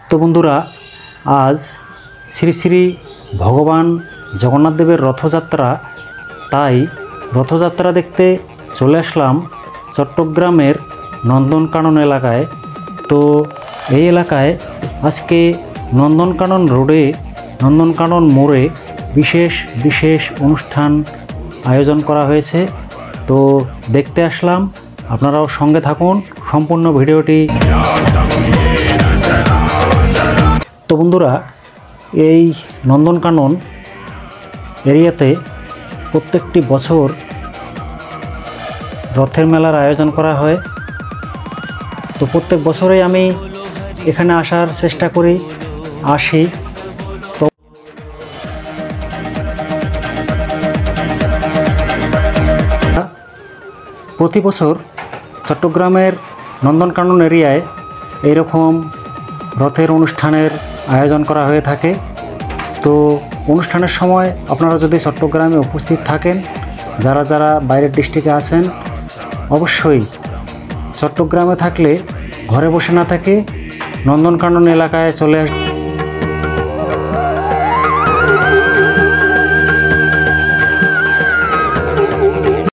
তো বন্ধুরা, আজ শ্রী শ্রী ভগবান জগন্নাথ দেবের রথযাত্রা। তাই রথযাত্রা দেখতে চলে আসলাম চট্টগ্রামের নন্দনকানন এলাকায়। তো এই এলাকায় আজকে নন্দনকানন রোডে, নন্দনকানন মোড়ে বিশেষ বিশেষ অনুষ্ঠান আয়োজন করা হয়েছে। তো দেখতে আসলাম, আপনারাও সঙ্গে থাকুন সম্পূর্ণ ভিডিওটি। তো বন্ধুরা, এই নন্দনকানন এরিয়াতে প্রত্যেকটি বছর রথের মেলার আয়োজন করা হয়। তো প্রত্যেক বছরেই আমি এখানে আসার চেষ্টা করি, আসি। তো প্রতি বছর চট্টগ্রামের নন্দনকানন এরিয়ায় এইরকম রথের অনুষ্ঠানের আয়োজন করা হয়ে থাকে। তো অনুষ্ঠানের সময় আপনারা যদি চট্টগ্রামে উপস্থিত থাকেন, যারা যারা বাইরের ডিস্ট্রিক্টে আছেন, অবশ্যই চট্টগ্রামে থাকলে ঘরে বসে না থেকে নন্দনকানন এলাকায় চলে আসবেন।